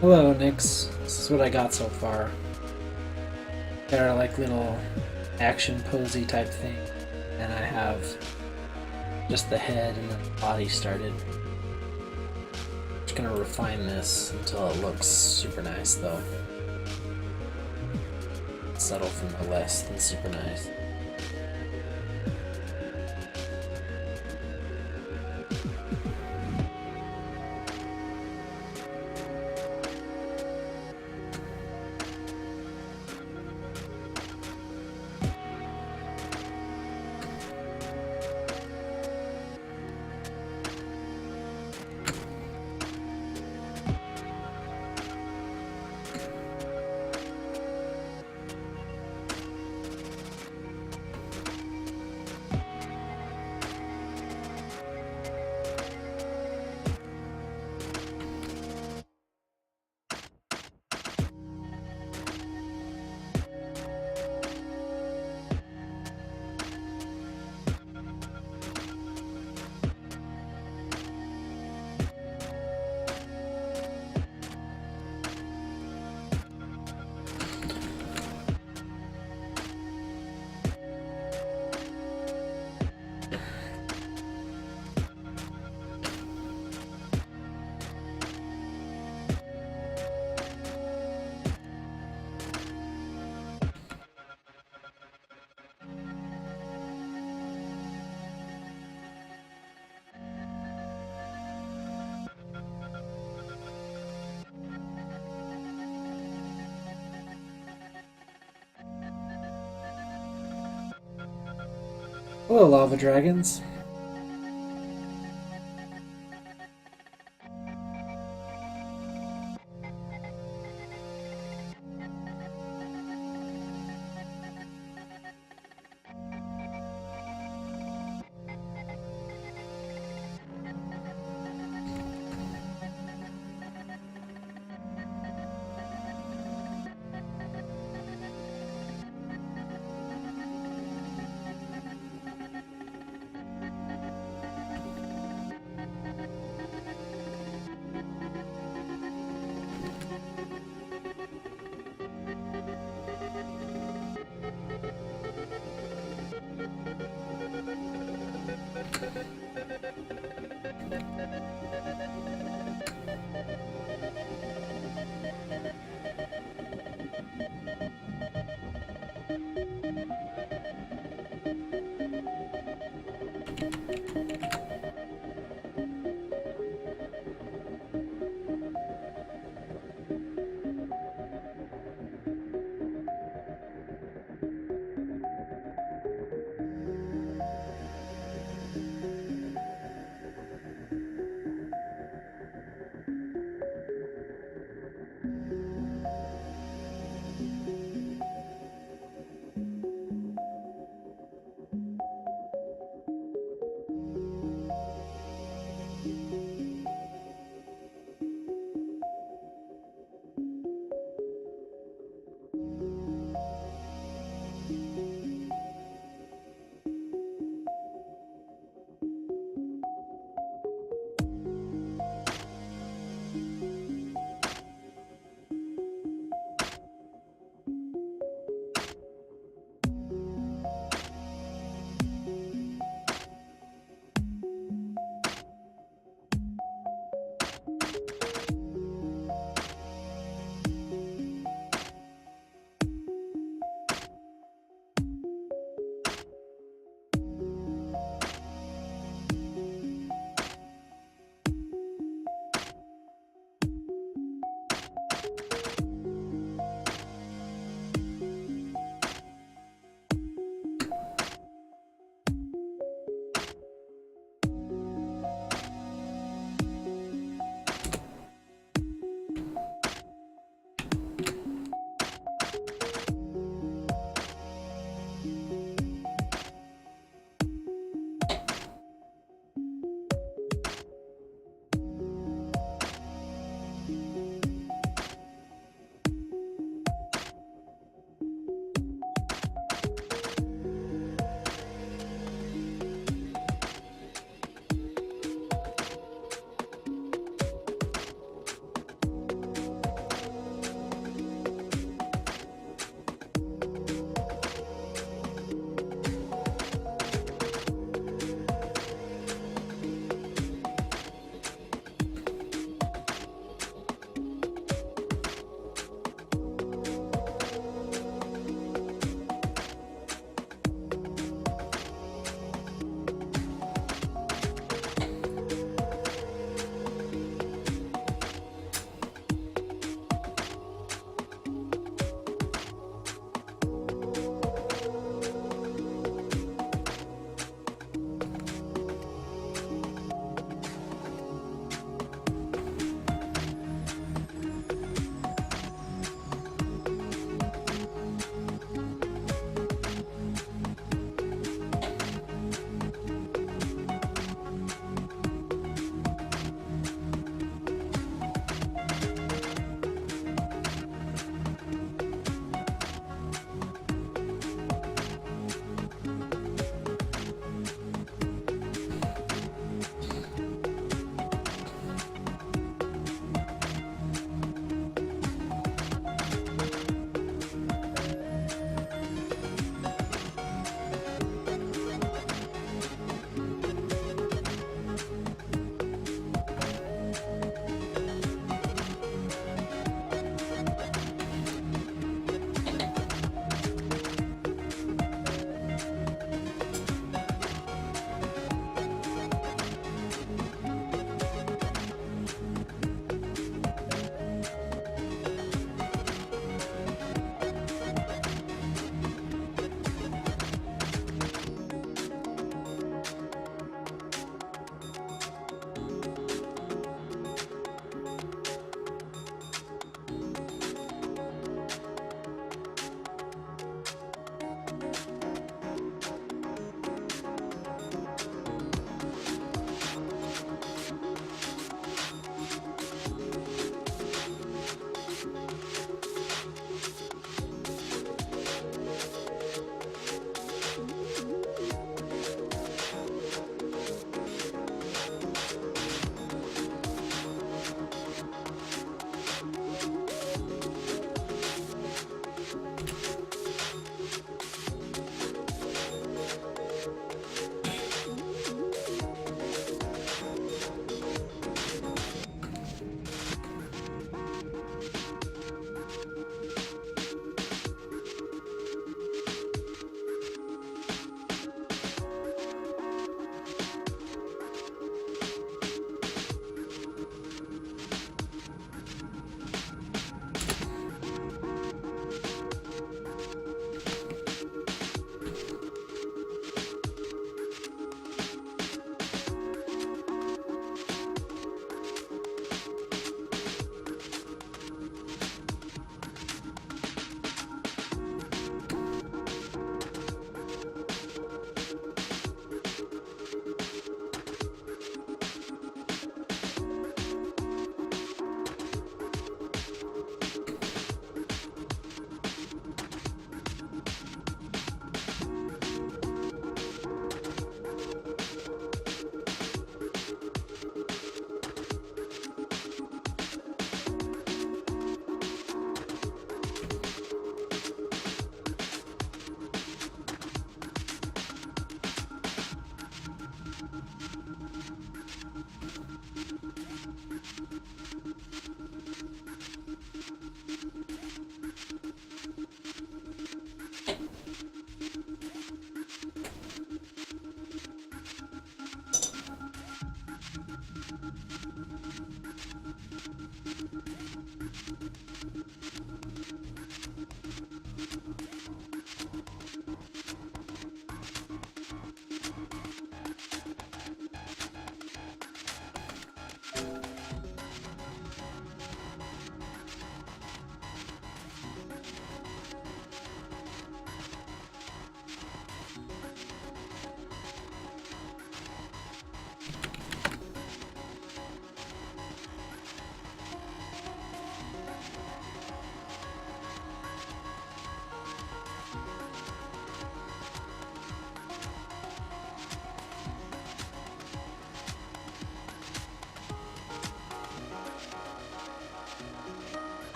Hello, Nix. This is what I got so far. They're like little action posy type thing, and I have just the head and then the body started. Just gonna refine this until it looks super nice, though. Settle from the less than super nice. Hello, lava dragons.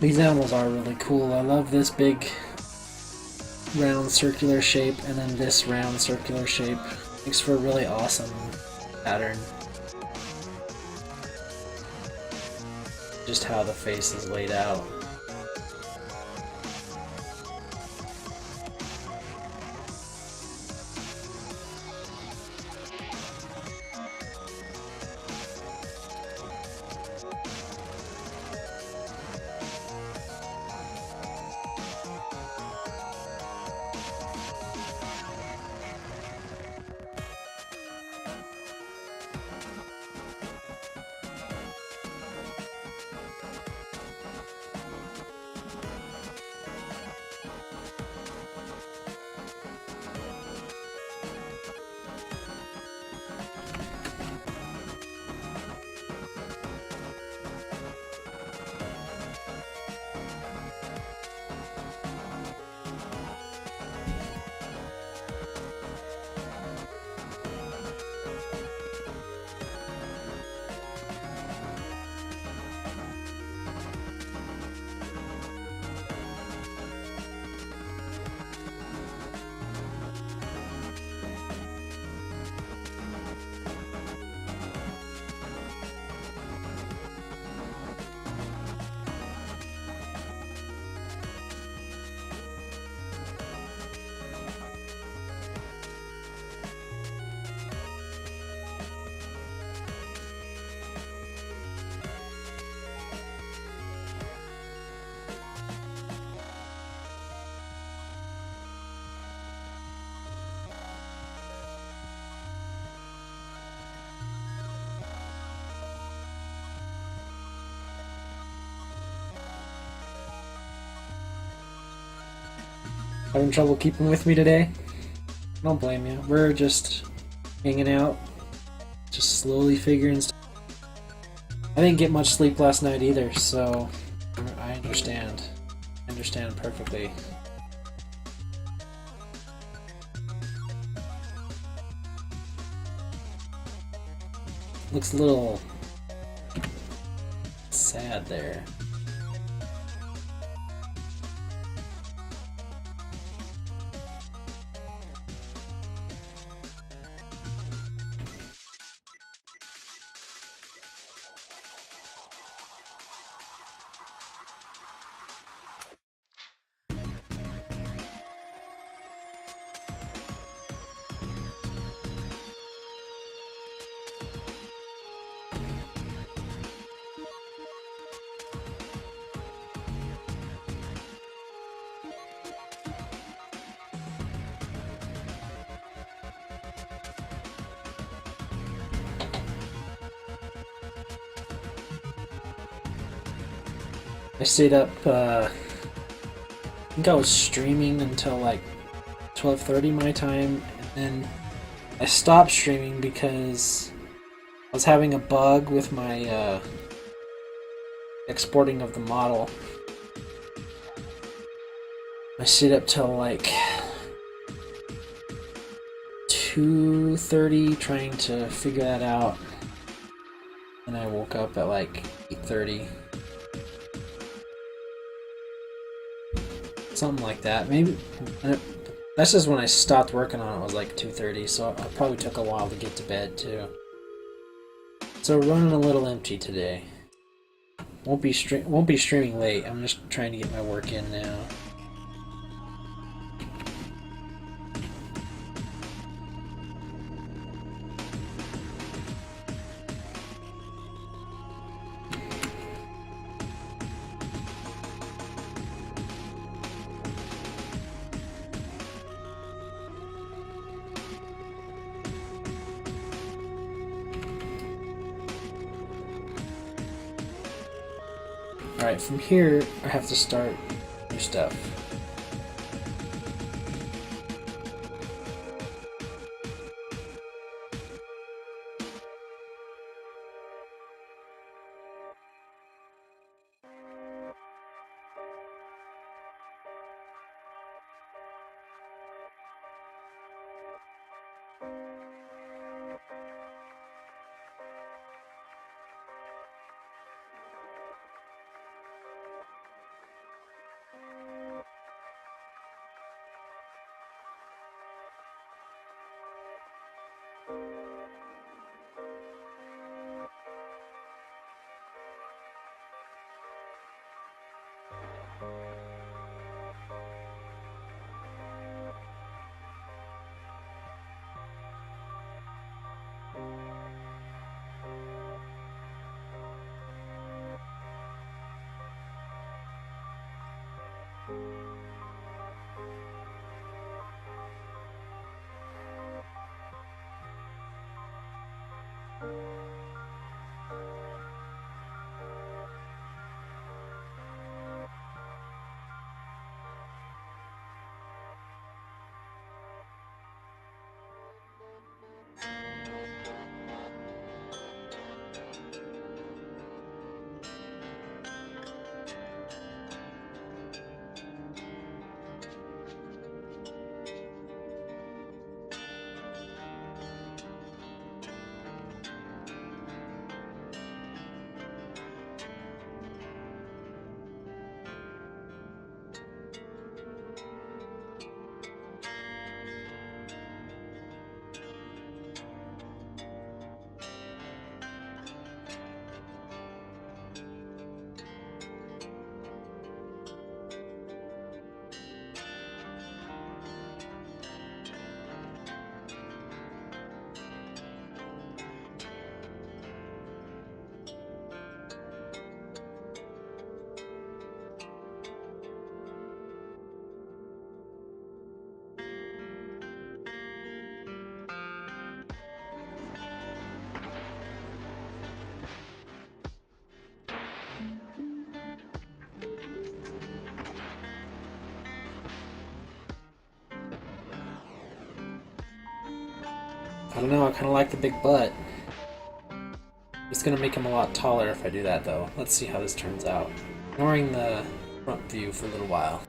These animals are really cool. I love this big round circular shape and then this round circular shape. Makes for a really awesome pattern. Just how the face is laid out. Having trouble keeping with me today? I don't blame you. We're just hanging out, just slowly figuring stuff. I didn't get much sleep last night either, so I understand. I understand perfectly. looks a little sad there. I stayed up, I think I was streaming until like 12:30 my time, and then I stopped streaming because I was having a bug with my exporting of the model. I stayed up till like 2:30 trying to figure that out, and I woke up at like 8:30. Something like that. Maybe that's just when I stopped working on it. Was like 2:30, so it probably took a while to get to bed too. So running a little empty today. Won't be streaming late. I'm just trying to get my work in now. Alright, from here, I have to start new stuff. I don't know, I kind of like the big butt. It's going to make him a lot taller if I do that though. Let's see how this turns out. Ignoring the front view for a little while.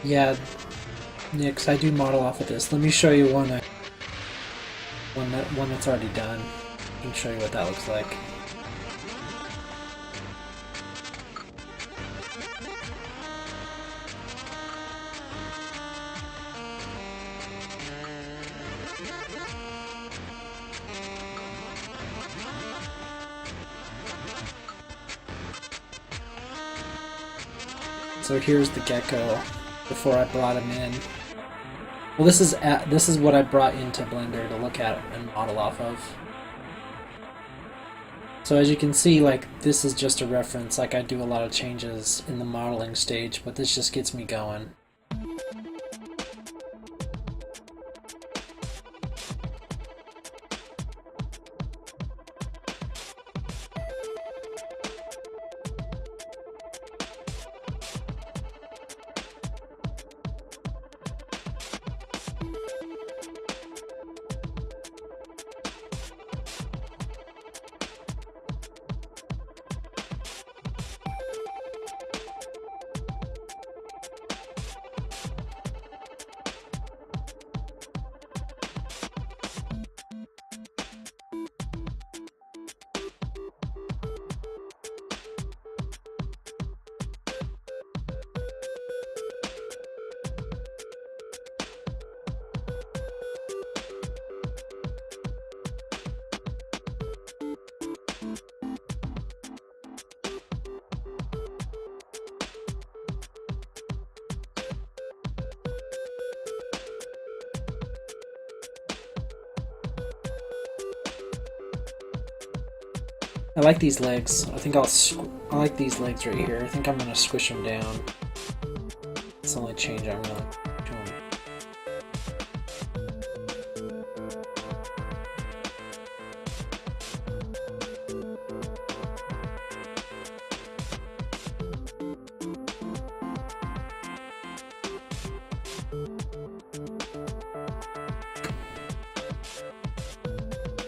Yeah, Nix, I do model off of this. Let me show you one that's already done. I can show you what that looks like. So here's the gecko before I brought him in. Well, this is what I brought into Blender to look at and model off of. So as you can see, like, this is just a reference. Like, I do a lot of changes in the modeling stage, but this just gets me going. I like these legs. I think I like these legs right here. I think I'm gonna squish them down. That's the only change I'm really doing.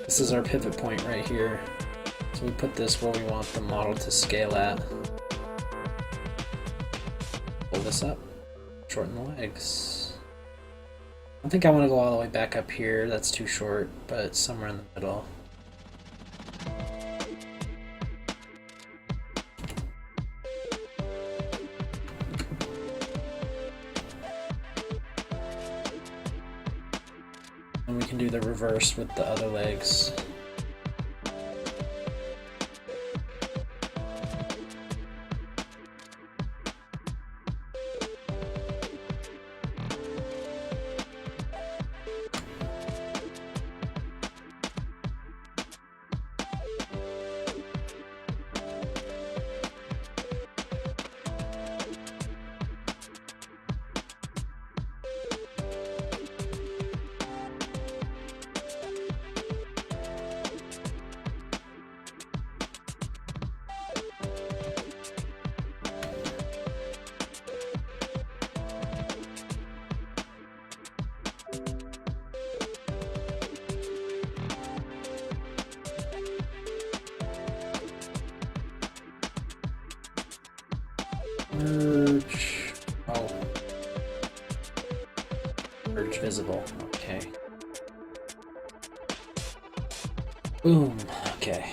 This is our pivot point right here. So we put this where we want the model to scale at. Pull this up, shorten the legs. I think I want to go all the way back up here. That's too short, but somewhere in the middle. And we can do the reverse with the other legs. Merge. Oh. Merge visible. Okay. Boom. Okay.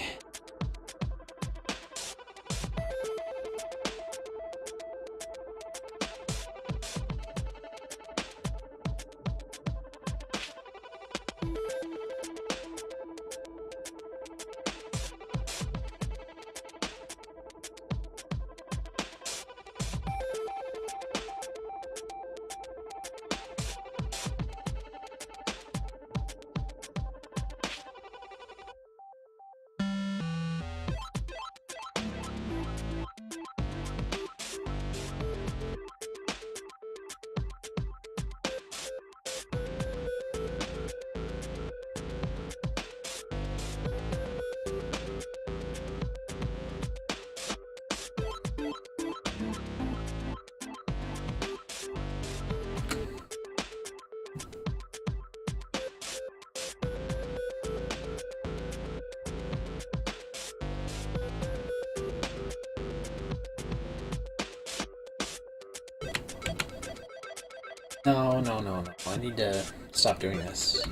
No, no, no, no. I need to stop doing this.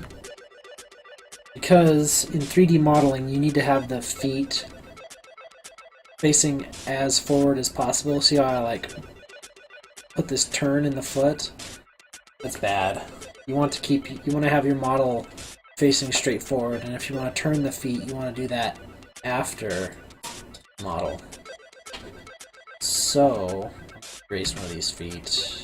Because in 3D modeling, you need to have the feet facing as forward as possible. See how I like put this turn in the foot? That's bad. You want to have your model facing straight forward, and if you want to turn the feet, you want to do that after model. So, erase one of these feet.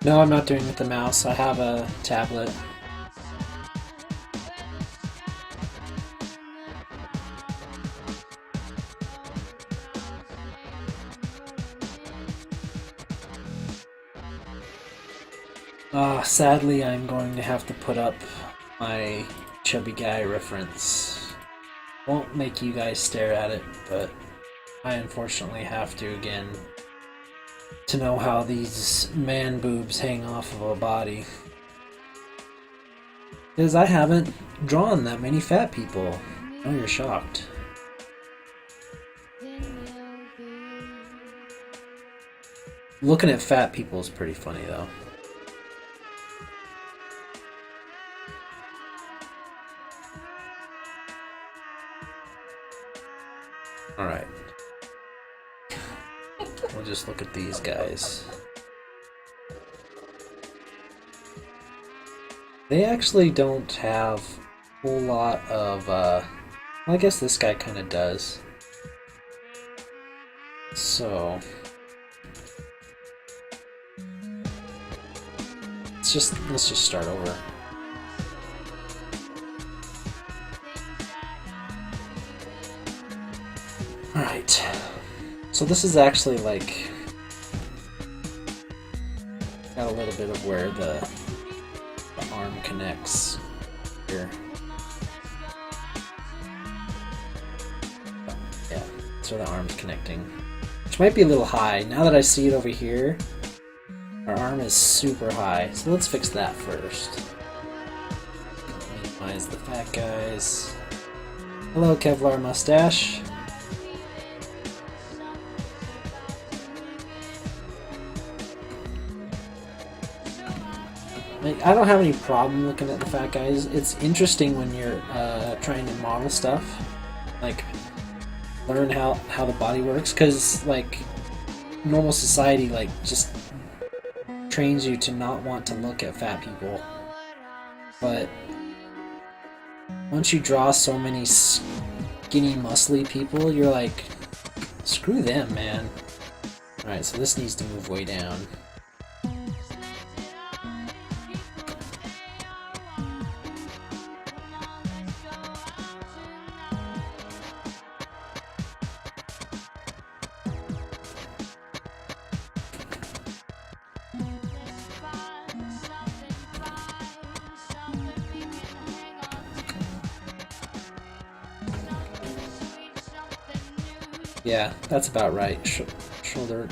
No, I'm not doing it with the mouse. I have a tablet. Sadly, I'm going to have to put up my chubby guy reference. Won't make you guys stare at it, but I unfortunately have to again to know how these man boobs hang off of a body. Because I haven't drawn that many fat people. Oh, you're shocked. Looking at fat people is pretty funny though. Alright. We'll just look at these guys. They actually don't have a whole lot of, well, I guess this guy kind of does. So... let's just start over. Alright. So this is actually like got a little bit of where the arm connects here. Yeah, that's where the arm's connecting. Which might be a little high. Now that I see it over here, our arm is super high. So let's fix that first. Minimize the fat guys. Hello, Kevlar mustache. I don't have any problem looking at the fat guys. It's interesting when you're trying to model stuff, like learn how the body works, because like normal society like just trains you to not want to look at fat people. But once you draw so many skinny, muscly people, you're like, screw them, man. Alright, so this needs to move way down. Yeah, that's about right. Shoulder.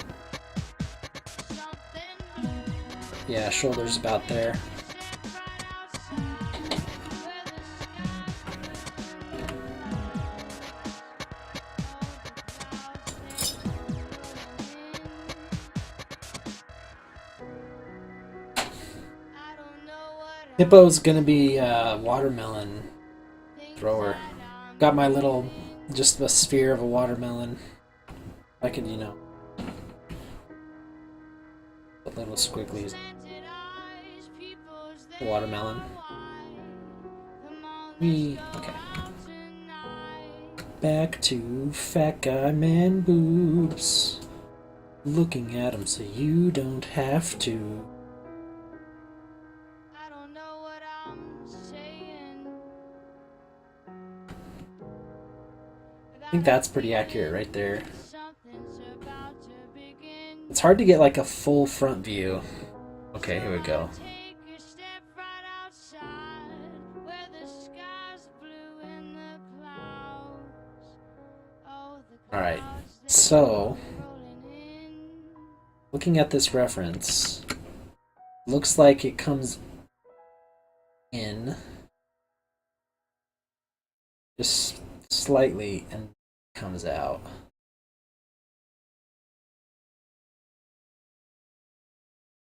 Yeah, shoulder's about there. Hippo's gonna be a watermelon thrower. Got my little, just a sphere of a watermelon. I could, you know, put little squigglies. Watermelon. Okay. Back to fat guy man boobs. Looking at them so you don't have to. I think that's pretty accurate right there. It's hard to get like a full front view. Okay, here we go. Alright, so looking at this reference, looks like it comes in just slightly and comes out.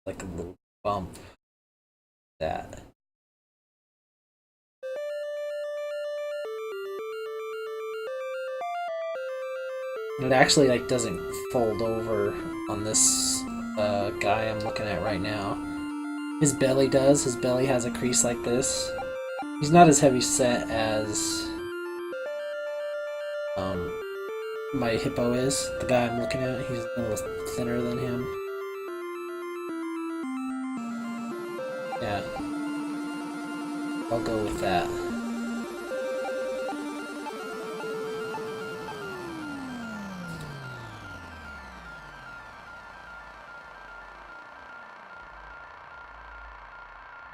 Like a little bump. That. It actually like doesn't fold over on this guy I'm looking at right now. His belly does. His belly has a crease like this. He's not as heavy set as my hippo is. The guy I'm looking at, he's a little thinner than him. Yeah. I'll go with that.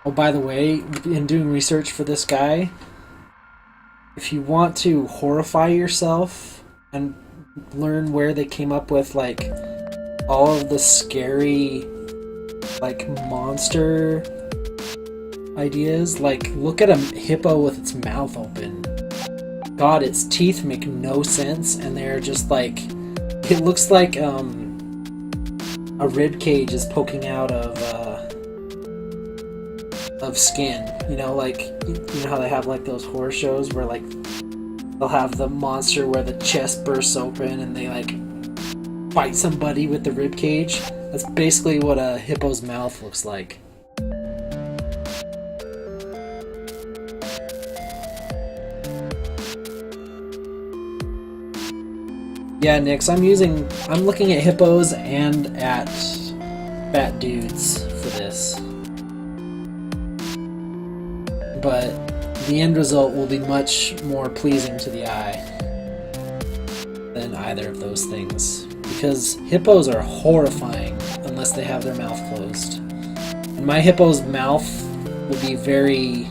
Oh, by the way, in doing research for this guy, if you want to horrify yourself and learn where they came up with like all of the scary like monster ideas, like look at a hippo with its mouth open. God, its teeth make no sense, and they're just like, it looks like a rib cage is poking out of skin. You know, like you know how they have like those horror shows where like they'll have the monster where the chest bursts open and they like bite somebody with the rib cage. That's basically what a hippo's mouth looks like. Yeah, Nix, I'm looking at hippos and at fat dudes for this. But the end result will be much more pleasing to the eye than either of those things. Because hippos are horrifying unless they have their mouth closed. And my hippo's mouth will be very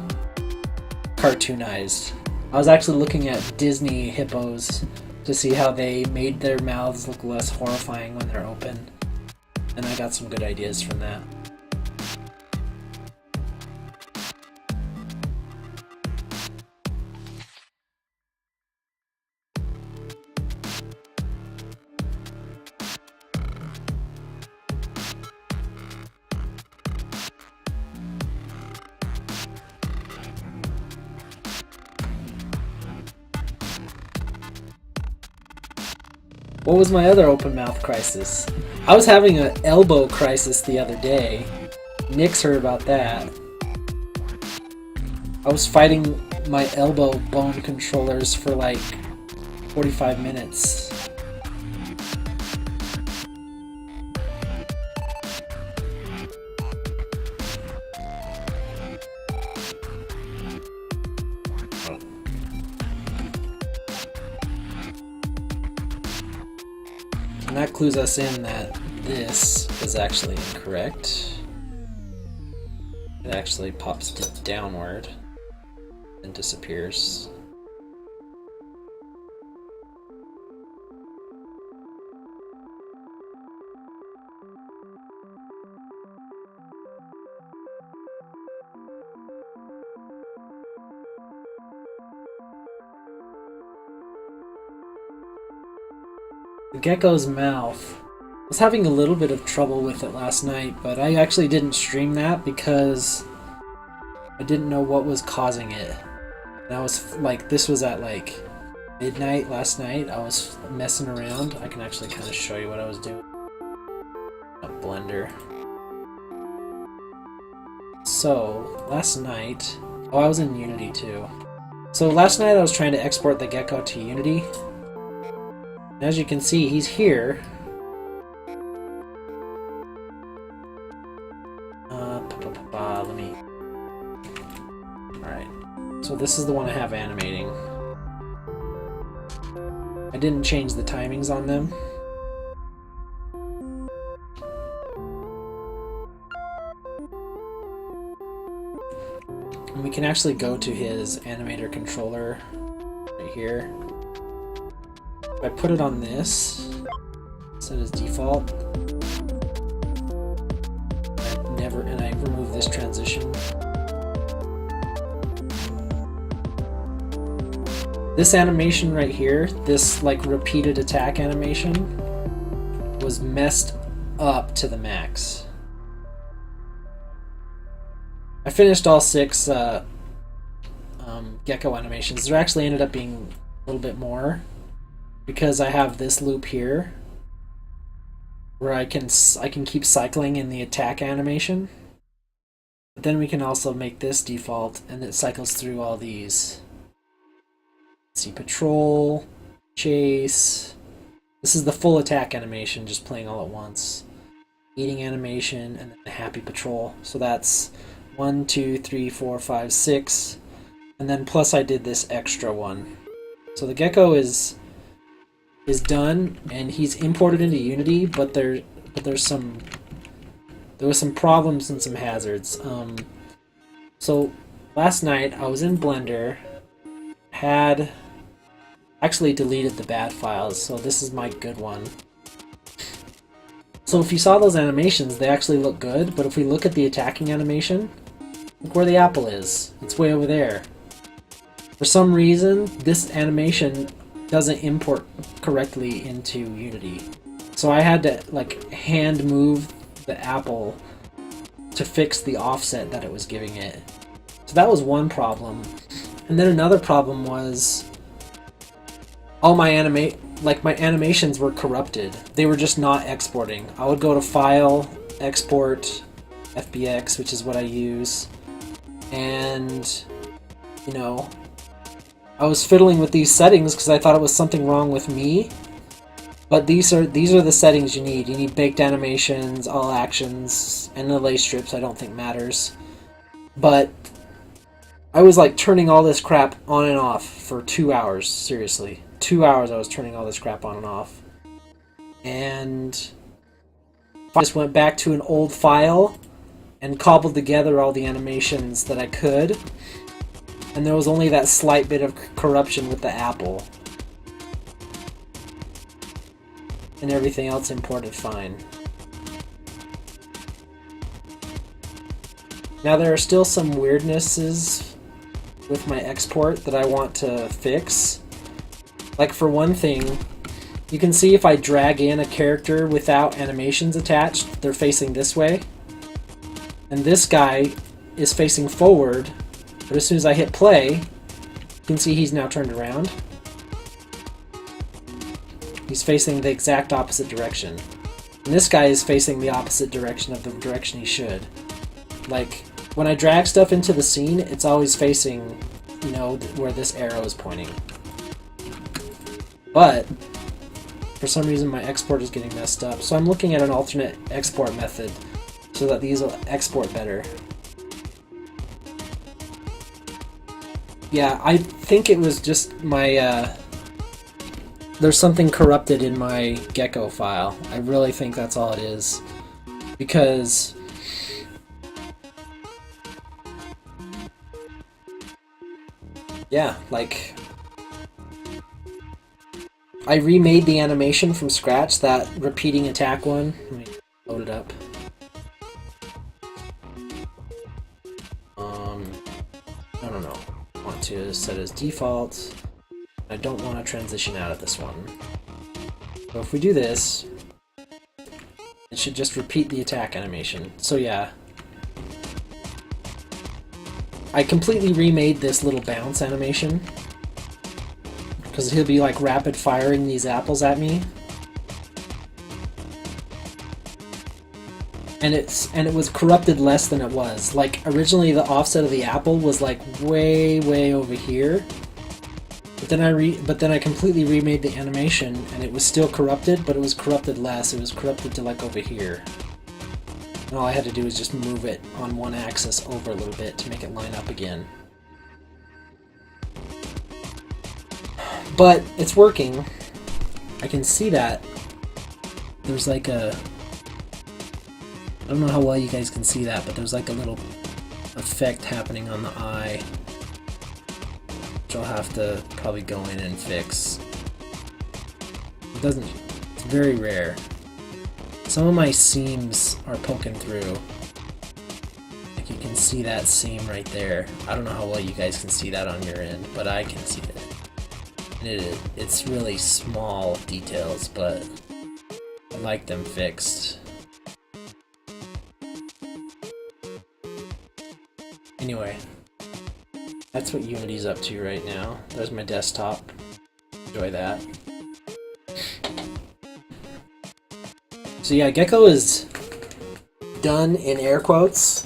cartoonized. I was actually looking at Disney hippos to see how they made their mouths look less horrifying when they're open. And I got some good ideas from that. What was my other open mouth crisis? I was having an elbow crisis the other day. Nix heard about that. I was fighting my elbow bone controllers for like 45 minutes. And that clues us in that this is actually incorrect. It actually pops downward and disappears. The gecko's mouth. I was having a little bit of trouble with it last night, but I actually didn't stream that because I didn't know what was causing it. And I was like, this was at like midnight last night. I was messing around. I can actually kind of show you what I was doing. A Blender. So, last night, I was in Unity too. So last night I was trying to export the gecko to Unity. And as you can see, he's here. Let me... Alright. So this is the one I have animating. I didn't change the timings on them. And we can actually go to his animator controller right here. If I put it on this, set as default, and I remove this transition. This animation right here, this like repeated attack animation, was messed up to the max. I finished all 6 gecko animations. There actually ended up being a little bit more because I have this loop here where I can keep cycling in the attack animation. But then we can also make this default and it cycles through all these. See, patrol, chase. This is the full attack animation just playing all at once. Eating animation and then the happy patrol. So that's 1, 2, 3, 4, 5, 6, and then plus I did this extra one. So the gecko is done, and he's imported into Unity, but there was some problems and some hazards. So last night I was in Blender, had actually deleted the bad files, so this is my good one. So if you saw those animations, they actually look good, but if we look at the attacking animation, look where the apple is. It's way over there. For some reason, this animation doesn't import correctly into Unity. So I had to like hand move the apple to fix the offset that it was giving it. So that was one problem. And then another problem was all my animations were corrupted. They were just not exporting. I would go to File, Export, FBX, which is what I use, and you know, I was fiddling with these settings because I thought it was something wrong with me. But these are the settings you need. You need baked animations, all actions, and delay strips I don't think matters. But I was like turning all this crap on and off for 2 hours, seriously. 2 hours I was turning all this crap on and off. And I just went back to an old file and cobbled together all the animations that I could. And there was only that slight bit of corruption with the apple. And everything else imported fine. Now there are still some weirdnesses with my export that I want to fix. Like for one thing, you can see if I drag in a character without animations attached, they're facing this way. And this guy is facing forward, but as soon as I hit play, you can see he's now turned around. He's facing the exact opposite direction. And this guy is facing the opposite direction of the direction he should. Like, when I drag stuff into the scene, it's always facing, you know, where this arrow is pointing. But for some reason my export is getting messed up, so I'm looking at an alternate export method so that these will export better. Yeah, I think it was just my, there's something corrupted in my gecko file. I really think that's all it is. Because yeah, like I remade the animation from scratch, that repeating attack one. Let me load it up. I don't know. I want to set as default. I don't want to transition out of this one. So if we do this, it should just repeat the attack animation. So yeah. I completely remade this little bounce animation, because he'll be like rapid firing these apples at me. And it was corrupted less than it was. Like originally the offset of the apple was like way over here. But then I completely remade the animation and it was still corrupted, but it was corrupted less. It was corrupted to like over here. And all I had to do was just move it on one axis over a little bit to make it line up again. But it's working. I can see that. There's like a... I don't know how well you guys can see that, but there's like a little effect happening on the eye, which I'll have to probably go in and fix. It doesn't... It's very rare. Some of my seams are poking through. Like you can see that seam right there. I don't know how well you guys can see that on your end, but I can see it. And it's really small details, but I like them fixed. Anyway, that's what Unity's up to right now. There's my desktop. Enjoy that. So yeah, Gecko is done in air quotes.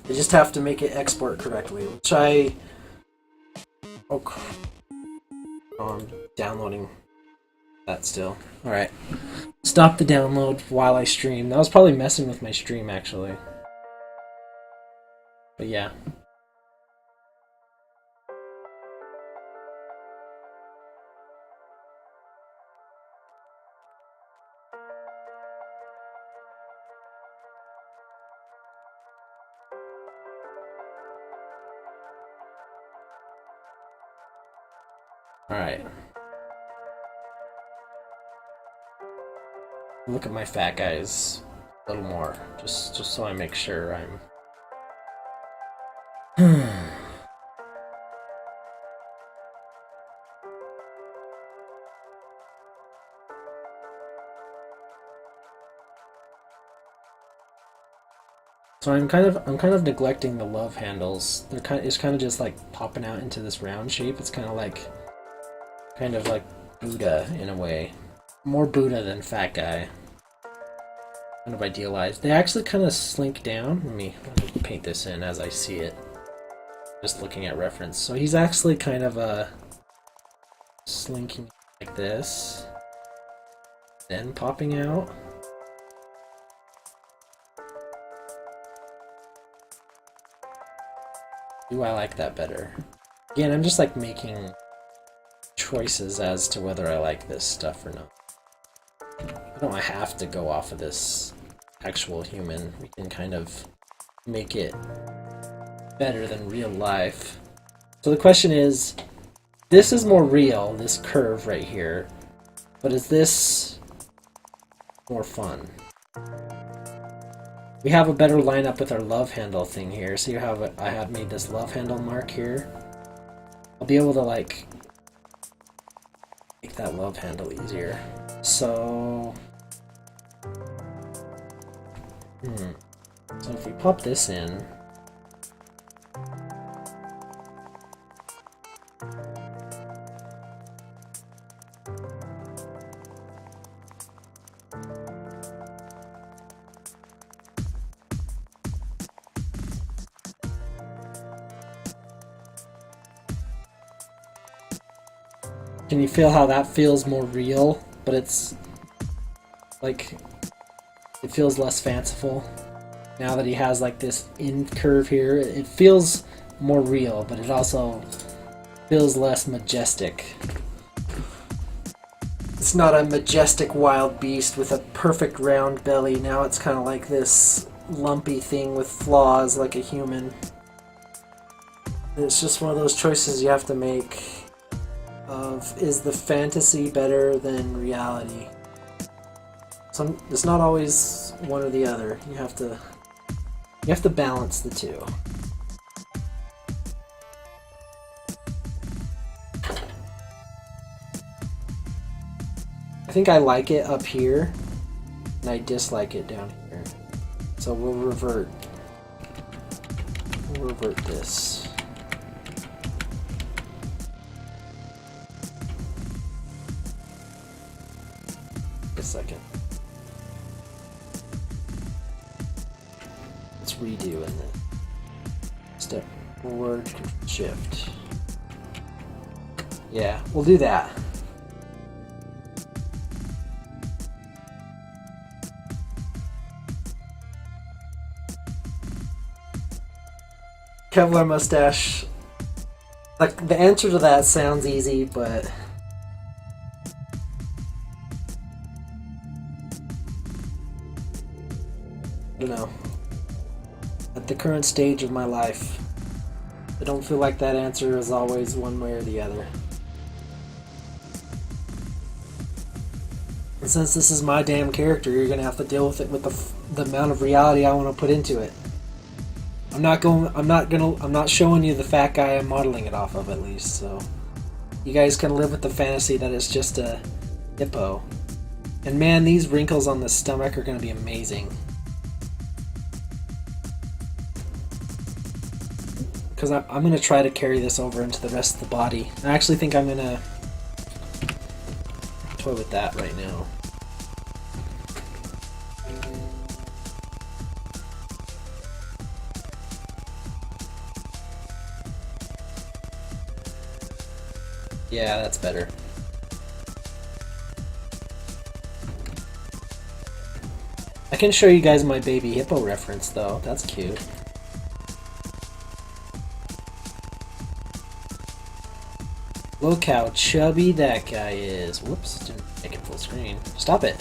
I just have to make it export correctly, which I... Oh, I'm downloading that still. Alright. Stop the download while I stream. That was probably messing with my stream, actually. But yeah. Alright. Look at my fat guys a little more, just so I make sure I'm... So I'm kind of neglecting the love handles. It's kind of just like popping out into this round shape. It's kind of like Buddha in a way. More Buddha than fat guy. Kind of idealized. They actually kind of slink down. Let me paint this in as I see it. Just looking at reference. So he's actually kind of slinking like this, then popping out. Do I like that better? Again, I'm just like making choices as to whether I like this stuff or not. I don't have to go off of this actual human. We can kind of make it better than real life. So the question is, this is more real, this curve right here, but is this more fun? We have a better lineup with our love handle thing here. So I have made this love handle mark here. I'll be able to like make that love handle easier. So, so if we pop this in, can you feel how that feels more real? But it's like, it feels less fanciful. Now that he has like this in curve here, it feels more real, but it also feels less majestic. It's not a majestic wild beast with a perfect round belly. Now it's kind of like this lumpy thing with flaws like a human. And it's just one of those choices you have to make. Is the fantasy better than reality? It's not always one or the other. You have to balance the two. I think I like it up here, and I dislike it down here. So we'll revert this. A second. Let's redo and then step forward, shift. Yeah, we'll do that. Kevlar mustache. Like, the answer to that sounds easy, but I don't know. At the current stage of my life, I don't feel like that answer is always one way or the other. And since this is my damn character, you're gonna have to deal with it with the amount of reality I want to put into it. I'm not showing you the fat guy I'm modeling it off of, at least, so you guys can live with the fantasy that it's just a hippo. And man, these wrinkles on the stomach are gonna be amazing. Because I'm going to try to carry this over into the rest of the body. I actually think I'm going to toy with that right now. Yeah, that's better. I can show you guys my baby hippo reference though. That's cute. Look how chubby that guy is. Whoops, didn't make it full screen. Stop it.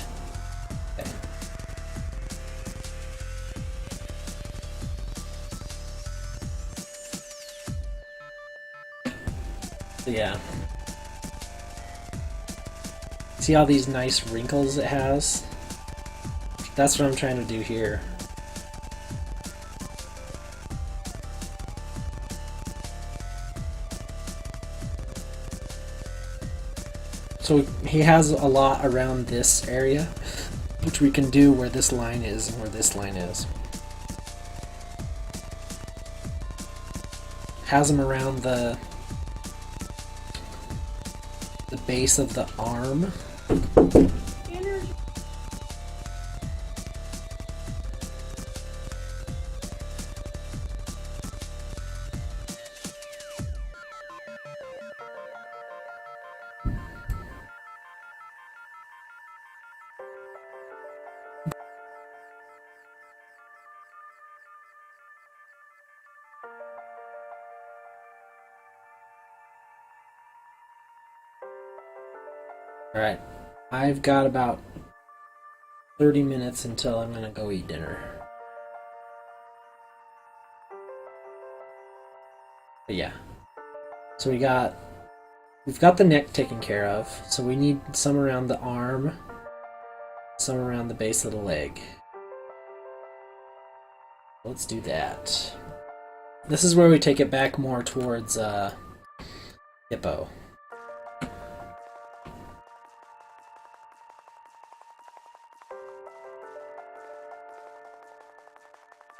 Okay. So yeah. See all these nice wrinkles it has? That's what I'm trying to do here. So he has a lot around this area, which we can do where this line is and where this line is. Has him around the base of the arm. Alright, I've got about 30 minutes until I'm gonna go eat dinner. But yeah. So we've got the neck taken care of, so we need some around the arm, some around the base of the leg. Let's do that. This is where we take it back more towards hippo.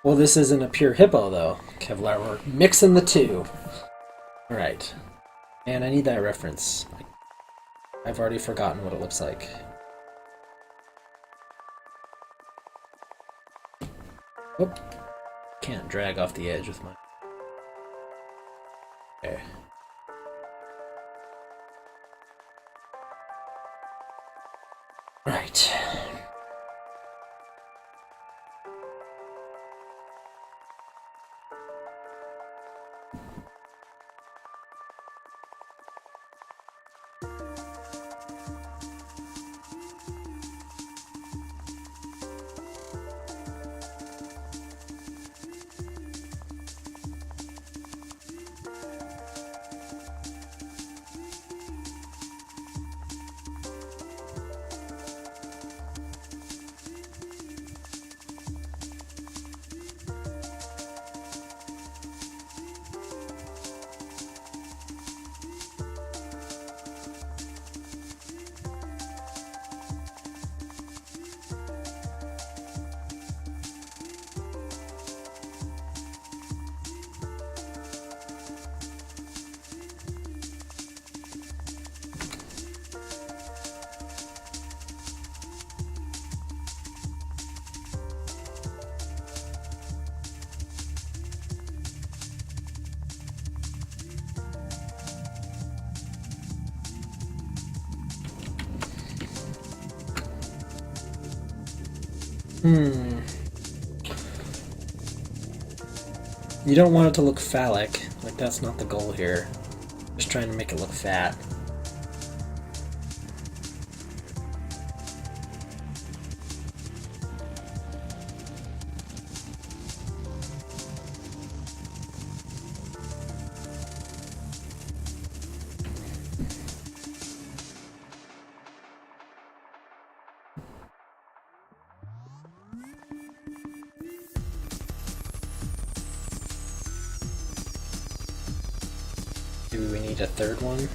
Well, this isn't a pure hippo, though. Kevlar, we're mixing the two. Alright. And I need that reference. I've already forgotten what it looks like. Oh. Can't drag off the edge with my... Okay. Right. You don't want it to look phallic. Like, that's not the goal here. Just trying to make it look fat. Do we need a third one?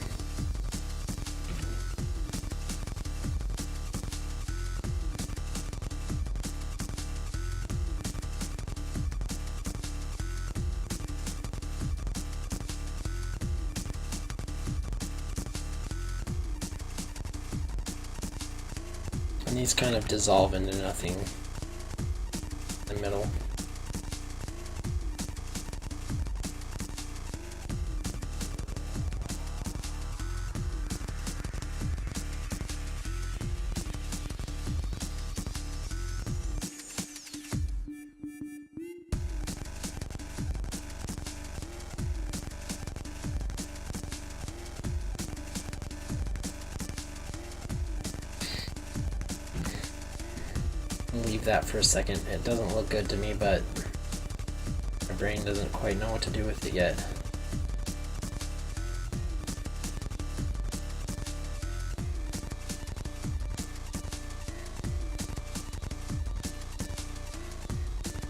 And these kind of dissolve into nothing in the middle. Leave that for a second. It doesn't look good to me, but my brain doesn't quite know what to do with it yet.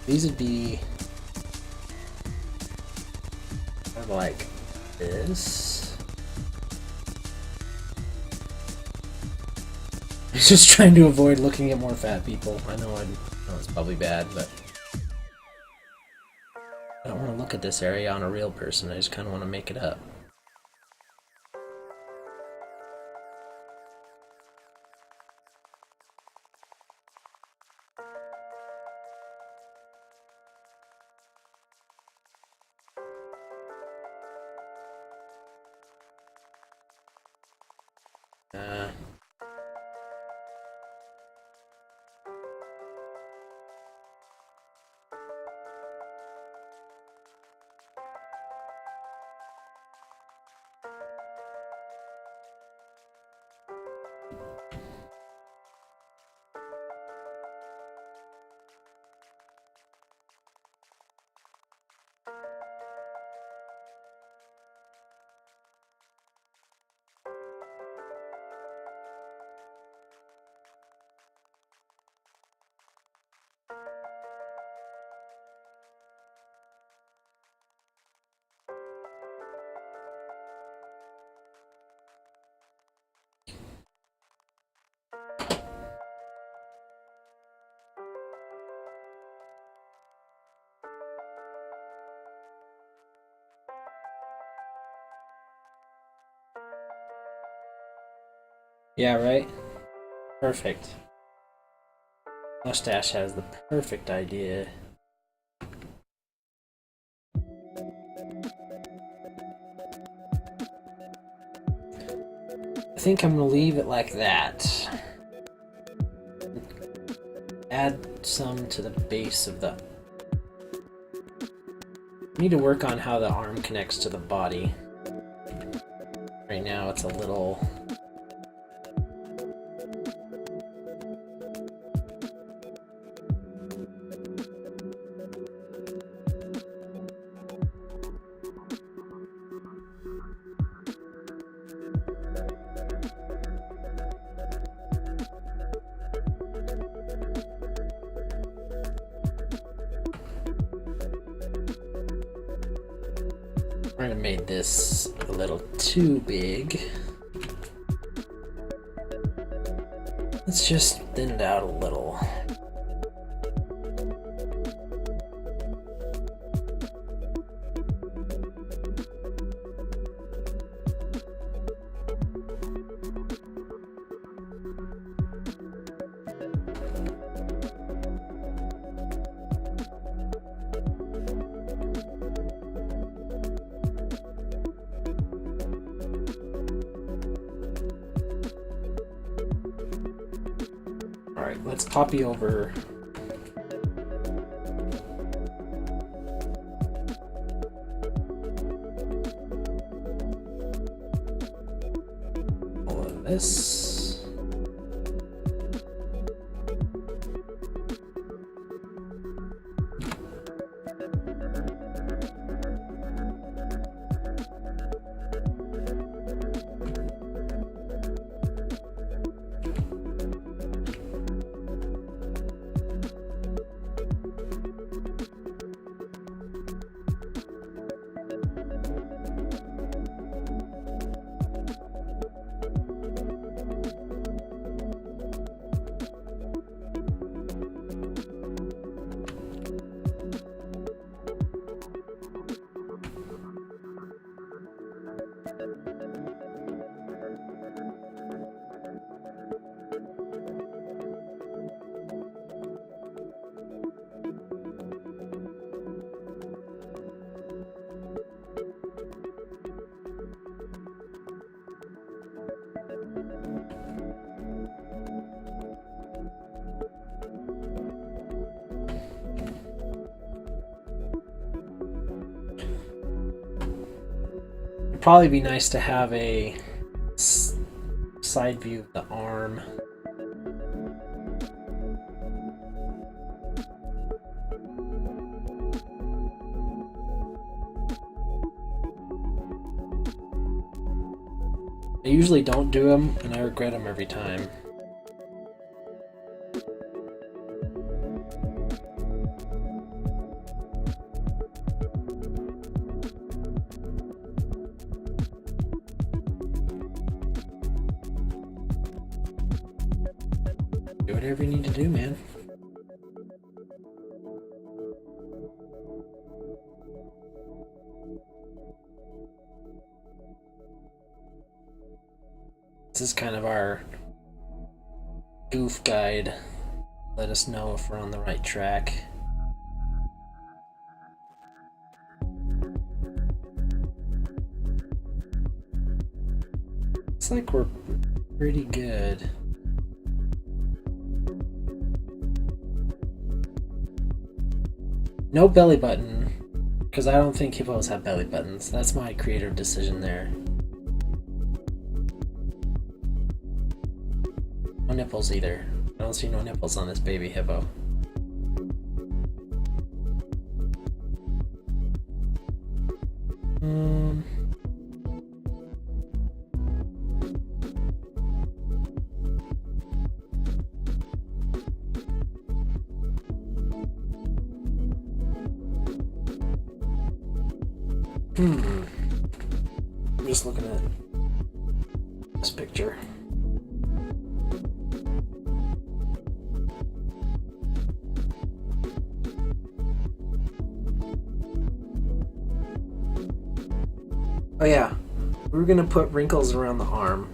These would be kind of like this. I'm just trying to avoid looking at more fat people. I know it's probably bad, but I don't want to look at this area on a real person. I just kind of want to make it up. Yeah, right? Perfect. Mustache has the perfect idea. I think I'm gonna leave it like that. Add some to the base of the... I need to work on how the arm connects to the body. Right now it's a little... I might have made this a little too big. Let's just thin it out a little. Alright, let's copy over all of this. Probably be nice to have a side view of the arm. I usually don't do them, and I regret them every time. Do whatever you need to do, man. This is kind of our goof guide. Let us know if we're on the right track. It's like we're pretty good. No belly button, because I don't think hippos have belly buttons. That's my creative decision there. No nipples either. I don't see no nipples on this baby hippo. I'm just looking at this picture. Oh yeah, we were gonna put wrinkles around the arm.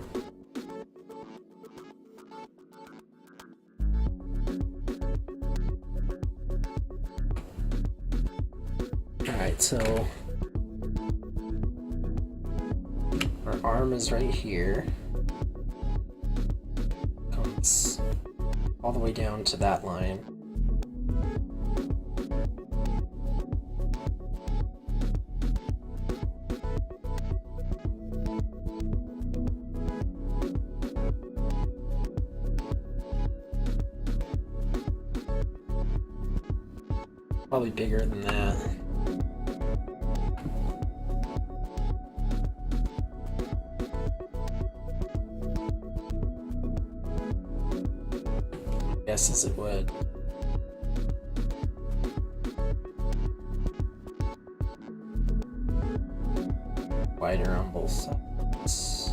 Alright, so our arm is right here. Comes all the way down to that line. Probably bigger than that. Guesses it would. Wider on both sides.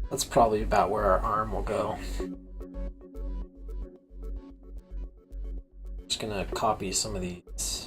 That's probably about where our arm will go. Just gonna copy some of these.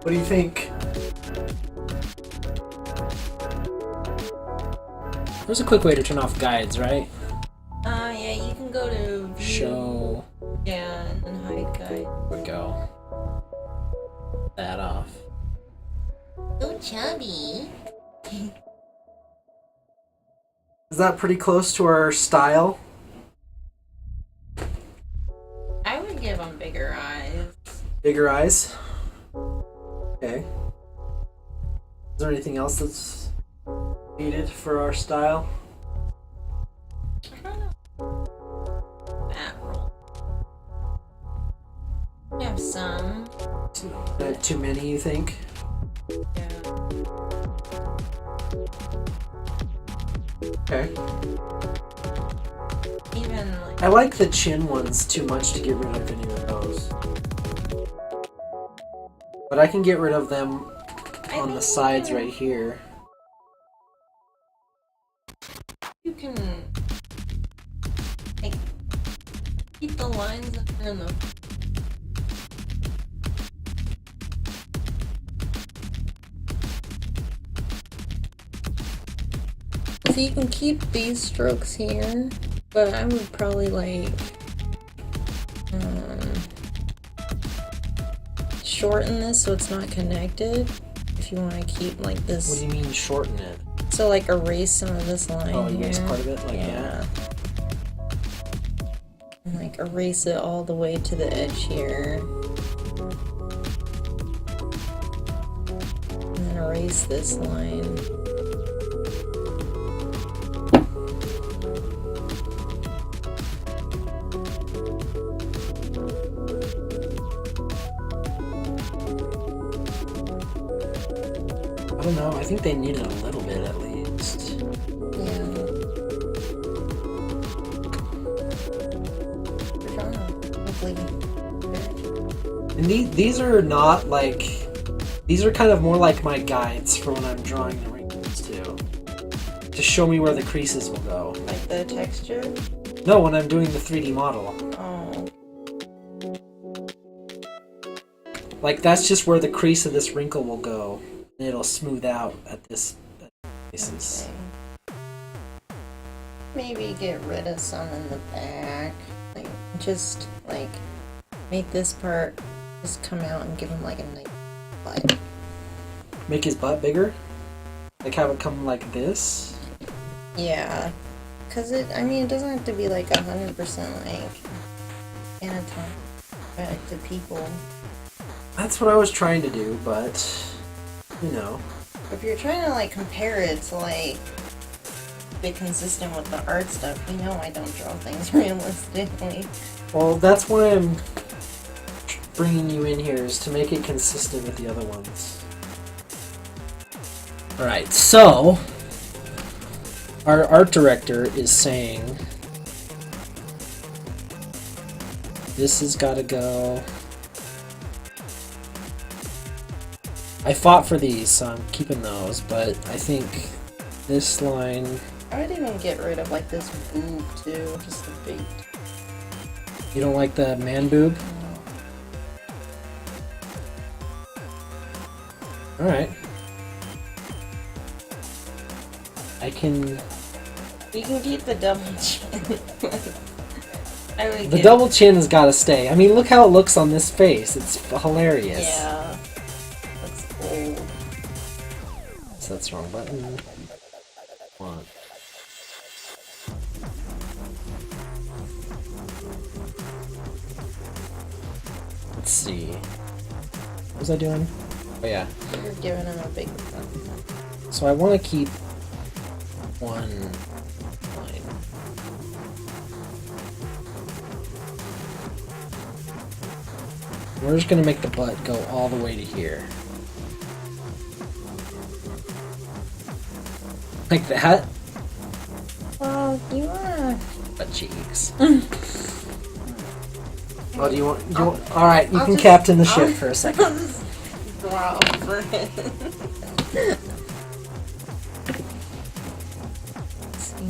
What do you think? There's a quick way to turn off guides, right? Yeah, you can go to view. Show. Yeah, and then hide guide. There we go. That off. So chubby. Is that pretty close to our style? I would give them bigger eyes. Bigger eyes? Okay. Is there anything else that's needed for our style? I don't know. That roll. We have some. Too many, you think? Yeah. Okay. Even like. I like the chin ones too much to get rid of any of those. But I can get rid of them on the sides right here. You can like keep the lines up there in the. So you can keep these strokes here, but I would probably like shorten this so it's not connected. If you want to keep like this. What do you mean shorten it? So like erase some of this line Oh, here. erase part of it like Yeah. that? And like erase it all the way to the edge here. And then erase this line. I don't know. I think they need it a little bit at least. Yeah. We're trying to hopefully. And these are not like... These are kind of more like my guides for when I'm drawing the wrinkles too. To show me where the creases will go. Like the texture? No, when I'm doing the 3D model. Oh. Like that's just where the crease of this wrinkle will go. And it'll smooth out at this places. Okay. Maybe get rid of some in the back. Like, just like make this part just come out and give him like a nice butt. Make his butt bigger? Like have it come like this? Yeah. Cause it doesn't have to be like 100% like anatomic to people. That's what I was trying to do, but you know. If you're trying to like compare it to like be consistent with the art stuff, you know I don't draw things realistically. Well, that's why I'm bringing you in here, is to make it consistent with the other ones. Alright, so our art director is saying this has got to go. I fought for these, so I'm keeping those, but I think this line... I would even get rid of like this boob too, just the big. You don't like the man boob? Alright. I can... You can keep the double chin. I would The double chin has got to stay. I mean, look how it looks on this face. It's hilarious. Yeah. That's old. So that's the wrong button. One. Let's see. What was I doing? Oh yeah. You're giving him a big thumb. So I want to keep one line. We're just going to make the butt go all the way to here. Like that? Well, you wanna... Butt cheeks. Oh, do you want... Alright, you I'll can just- captain the ship for a second. I'll just draw over it. Let's see.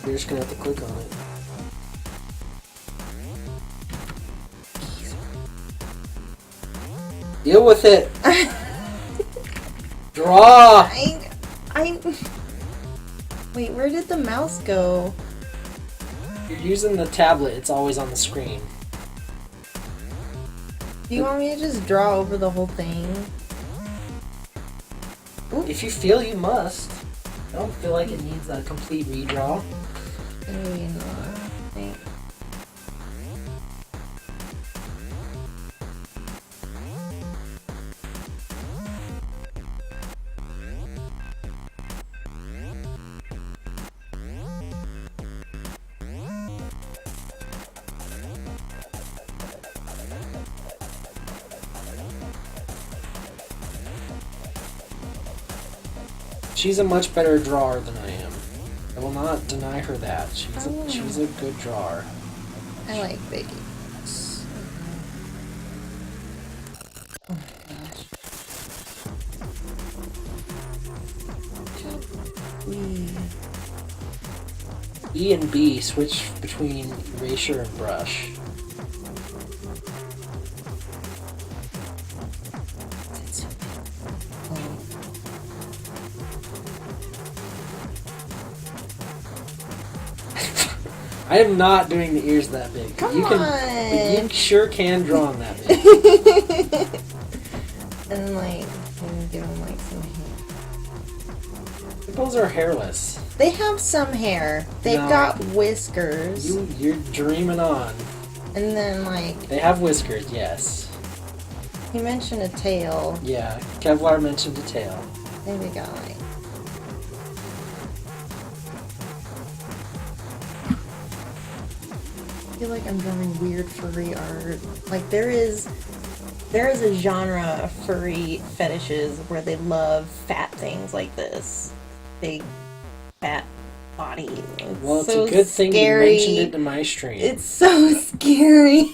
You're just gonna have to click on it. Deal with it! Draw! I... Wait, where did the mouse go? You're using the tablet, it's always on the screen. Do you want me to just draw over the whole thing? If you feel you must. I don't feel like it needs a complete redraw. Maybe not. Wait. She's a much better drawer than I am. I will not deny her that. She's a good drawer. I like biggie. Oh my gosh. E and B switch between erasure and brush. I am not doing the ears that big. Come you can, on! You sure can draw them that big. And like, maybe give them like some hair. Those are hairless. They have some hair. They've No. got whiskers. You're dreaming on. And then like, They have whiskers, yes. he mentioned a tail. Yeah, Kevlar mentioned a tail. Maybe got like. I feel like I'm drawing weird furry art. Like there is a genre of furry fetishes where they love fat things like this. Big, fat body. Well, it's so a good thing scary. you mentioned it in my stream. It's so scary.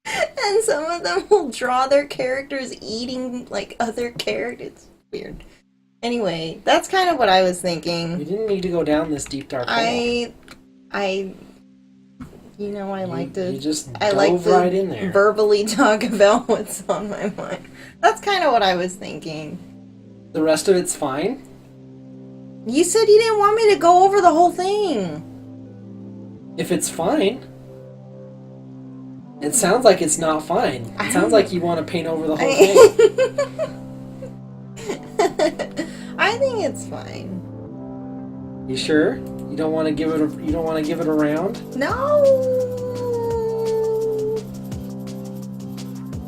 And some of them will draw their characters eating like other characters. It's weird. Anyway, that's kind of what I was thinking. We didn't need to go down this deep dark hole. You know, I like to. You just I dove like to right in there. verbally talk about what's on my mind. That's kind of what I was thinking. The rest of it's fine. You said you didn't want me to go over the whole thing. If it's fine. It sounds like it's not fine. It sounds like you want to paint over the whole thing. I think it's fine. You sure? You don't want to give it a round? No.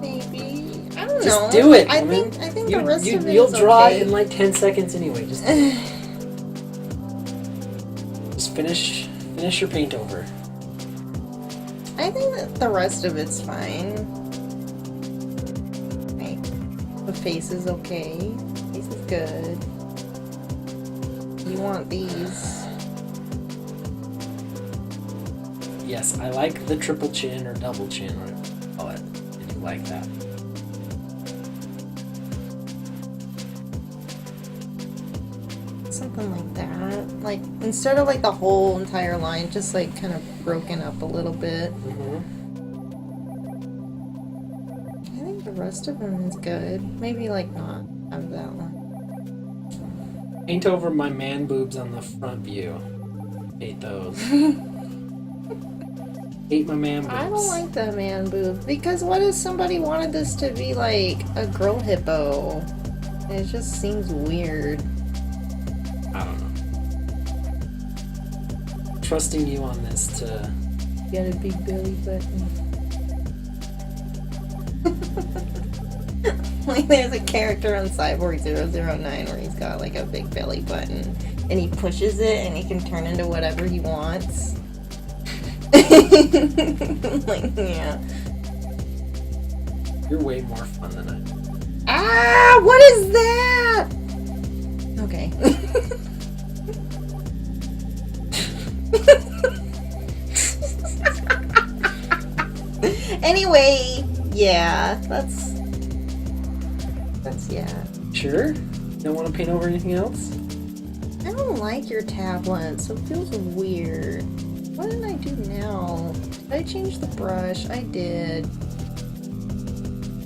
Maybe. I don't know. Just do it, I woman. think the rest of it you'll is draw okay. it in like 10 seconds anyway. Just do it. Just finish your paint over. I think that the rest of it's fine. Like, the face is okay. Face is good. You want these. Yes, I like the triple chin or double chin, whatever you call it. If you like that. Something like that. Like, instead of like the whole entire line, just like kind of broken up a little bit. Mm-hmm. I think the rest of them is good. Maybe like not have that one. Paint over my man boobs on the front view. Hate those. Hate my man boobs. I don't like the man boob because what if somebody wanted this to be like a girl hippo? It just seems weird. I don't know. Trusting you on this to... Got a big belly button. Like there's a character on Cyborg 009 where he's got like a big belly button and he pushes it and he can turn into whatever he wants. Like, yeah. You're way more fun than I am. Ah, what is that? Okay. Anyway, yeah, that's yeah. Sure? You don't want to paint over anything else? I don't don't like your tablet, so it feels weird. What did I do now? Did I change the brush? I did.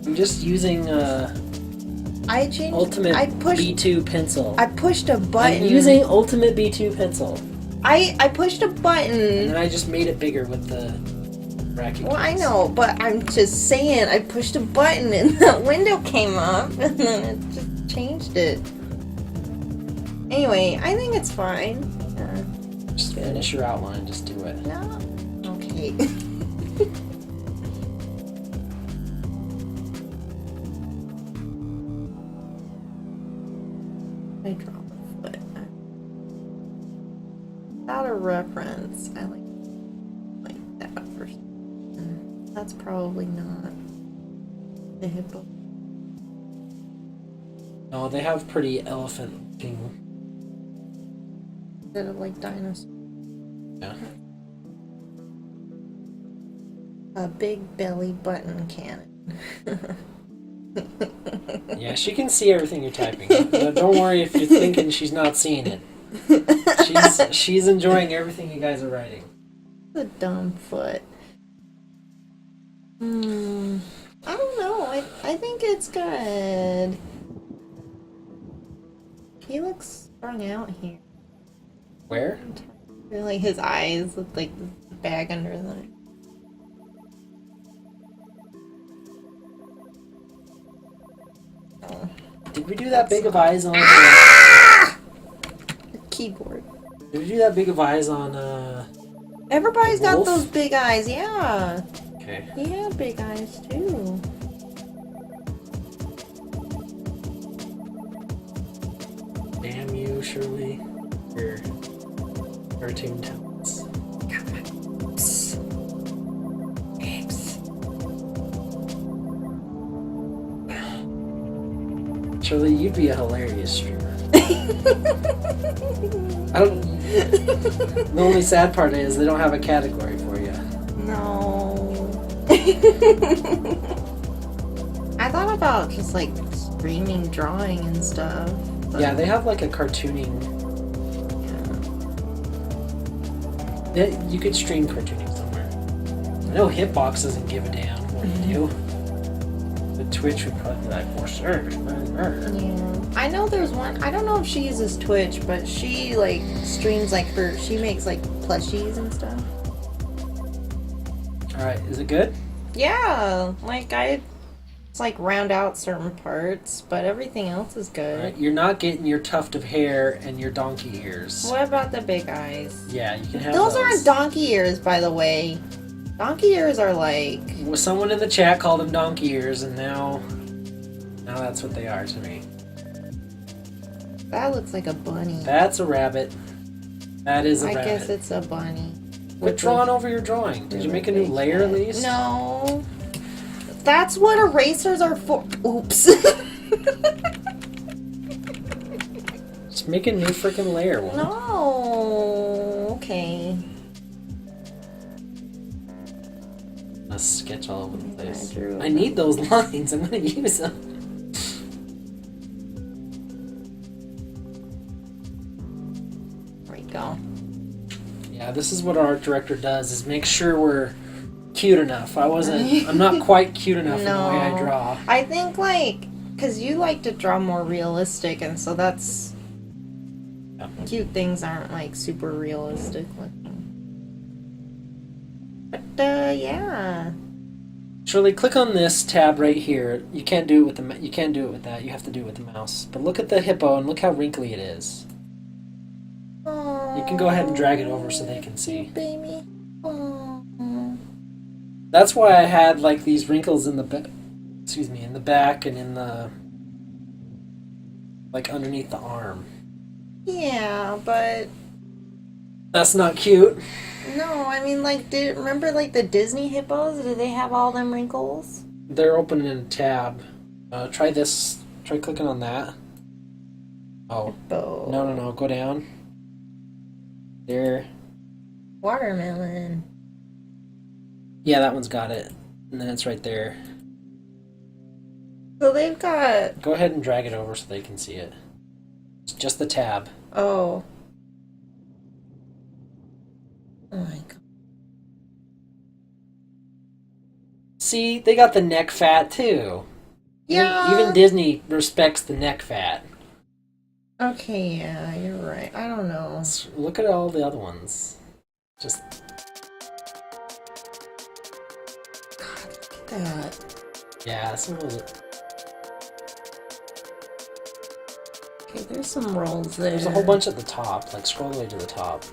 I'm just using I changed. Ultimate I pushed. B2 pencil. I pushed a button. I'm using Ultimate B2 pencil. I pushed a And button. then I just made it bigger with the bracket Well, I keys. know, but I'm just saying. I pushed a button and that window came up, and then it just changed it. Anyway, I think it's fine. Just finish your outline, just do it. No. Okay. I drop a foot. Without a reference, I like that for some. That's probably not the hippo. No, they have pretty elephant-looking. Instead of like dinosaurs. Yeah. A big belly button cannon. Yeah, she can see everything you're typing. Don't worry if you're thinking she's not seeing it. She's enjoying everything you guys are writing. The dumb foot. I don't know. I think it's good. He looks strung out here. Where? Like his eyes with like the bag under them. Oh. Did we do that big of eyes on? Keyboard. Did we do that big of eyes on? Everybody's got Wolf? those big eyes, yeah. Okay. He had big eyes too. Damn you, Shirley. Your cartoon talents. Shirley, you'd be a hilarious streamer. I don't. The only sad part is they don't have a category for you. No. I thought about just like streaming drawing and stuff. But Yeah, they have like a cartooning. You could stream cartooning somewhere. I know Hitbox doesn't give a damn what you do. The Twitch would probably be like, more serious. Yeah. I know there's one. I don't know if she uses Twitch, but she like streams like she makes like plushies and stuff. Alright, is it good? Yeah, like it's like round out certain parts, but everything else is good. Alright, you're not getting your tuft of hair and your donkey ears. What about the big eyes? Yeah, you can have Those those. aren't donkey ears, by the way. Donkey ears are like. Well, someone in the chat called them donkey ears, and now that's what they are to me. That looks like a bunny. That's a rabbit. That is a I rabbit. guess it's a bunny. Quit drawing over your drawing. Did you make a new layer at least? No. That's what erasers are for. Oops. Just make a new freaking layer. Woman. No. Okay. A sketch all over the place. I drew. I need those lines. I'm gonna use them. There we go. Yeah, this is what our art director does: is make sure we're cute enough. I'm not quite cute enough in the way I draw. I think like, cause you like to draw more realistic, and so that's cute things aren't like super realistic looking. But yeah. Shirley, click on this tab right here. You can't do it with you can't do it with that. You have to do it with the mouse. But look at the hippo and look how wrinkly it is. You can go ahead and drag it over so they can see. Baby. Aww. That's why I had like these wrinkles in the in the back and in the like underneath the arm. Yeah, but That's not cute. no, I mean like remember like the Disney hippos? Did they have all them wrinkles? They're open in a tab. Try this. Try clicking on that. Oh. Hippo. No. Go down. There. Watermelon. Yeah, that one's got it. And then it's right there. So they've got Go ahead and drag it over so they can see it. It's just the tab. oh. Oh my god. See, they got the neck fat too. Yeah. Even Disney respects the neck fat. Okay, yeah, you're right. I don't know. Look at all the other ones. Just God, look at that. yeah, some of it. Okay, there's some rolls there. There's a whole bunch at the top. Like scroll all the way to the top.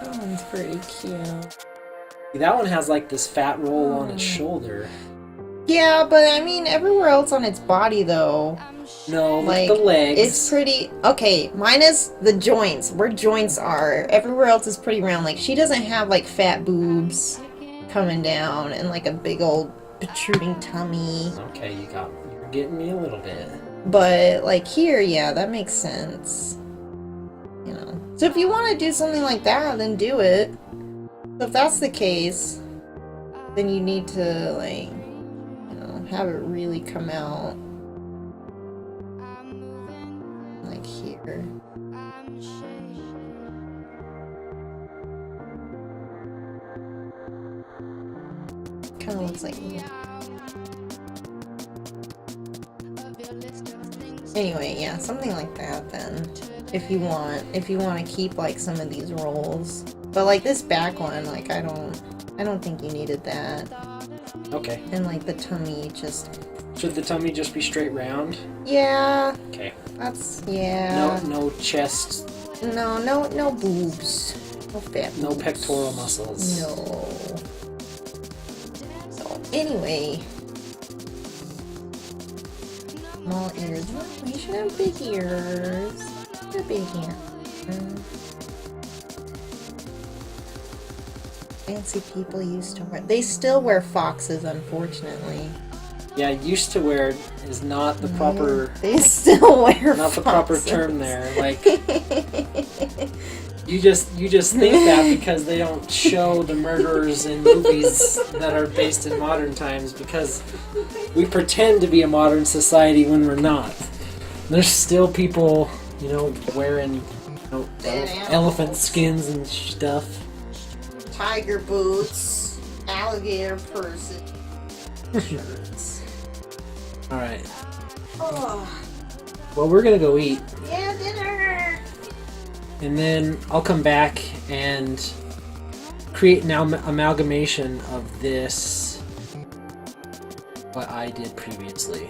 That one's pretty cute. That one has like this fat roll on its shoulder. Yeah, but I mean, everywhere else on its body, though. No, Like, the legs. it's pretty... Okay, minus the joints, where joints are. Everywhere else is pretty round. Like, she doesn't have, like, fat boobs coming down and, like, a big old protruding tummy. Okay, you're getting me a little bit. But, like, here, yeah, that makes sense. You know. So if you want to do something like that, then do it. So if that's the case, then you need to, like, you know, have it really come out. Like here. Kind of looks like... Anyway, yeah, something like that then. If you want to keep like some of these rolls. But like this back one, like I don't think you needed that. Okay. And like the tummy just... Should the tummy just be straight round? Yeah, Okay. that's... yeah. No chest. No boobs. No fat No boobs. pectoral muscles. No. So, anyway. Small ears. No, you should have big ears. They're big ears. Fancy people used to wear... They still wear foxes, unfortunately. Yeah, used to wear is not the proper... They still wear Not foxes. the proper term there. Like, you just think that because they don't show the murderers in movies that are based in modern times, because we pretend to be a modern society when we're not. There's still people, you know, wearing, you know, elephant skins and stuff. Tiger boots, alligator purses, shirts. Alright. Oh, Well, we're gonna go eat, yeah, dinner. and then I'll come back and create an amalgamation of this, what I did previously.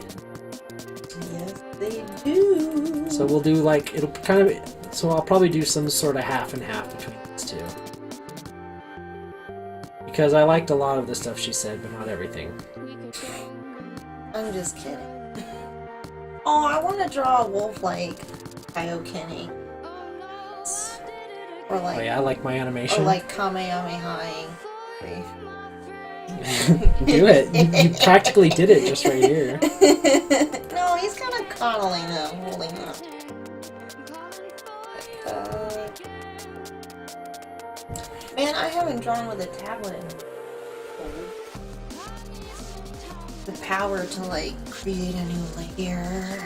Yes, they do. So we'll do like, it'll kind of, so I'll probably do some sort of half and half between these two. Because I liked a lot of the stuff she said, but not everything. I'm just kidding. Oh, I want to draw a wolf like Kaiokenni. Or like, Oh yeah, I like my animation. or like Kamehameha. Do it. You practically did it just right here. No, he's kind of coddling them, holding them. Man, I haven't drawn with a tablet in the power to like create a new layer.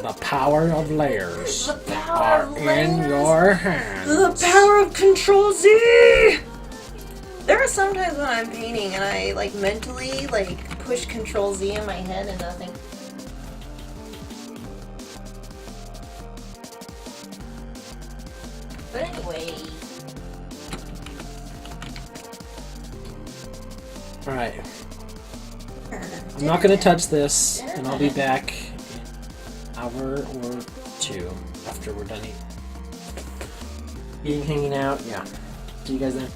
The power of layers The power of are in layers. your hands. The power of Control Z! There are sometimes when I'm painting and I like mentally like push Control Z in my head and nothing. But anyway. Alright. I'm not going to touch this, and I'll be back in an hour or two after we're done eating, hanging out. Yeah. See you guys then.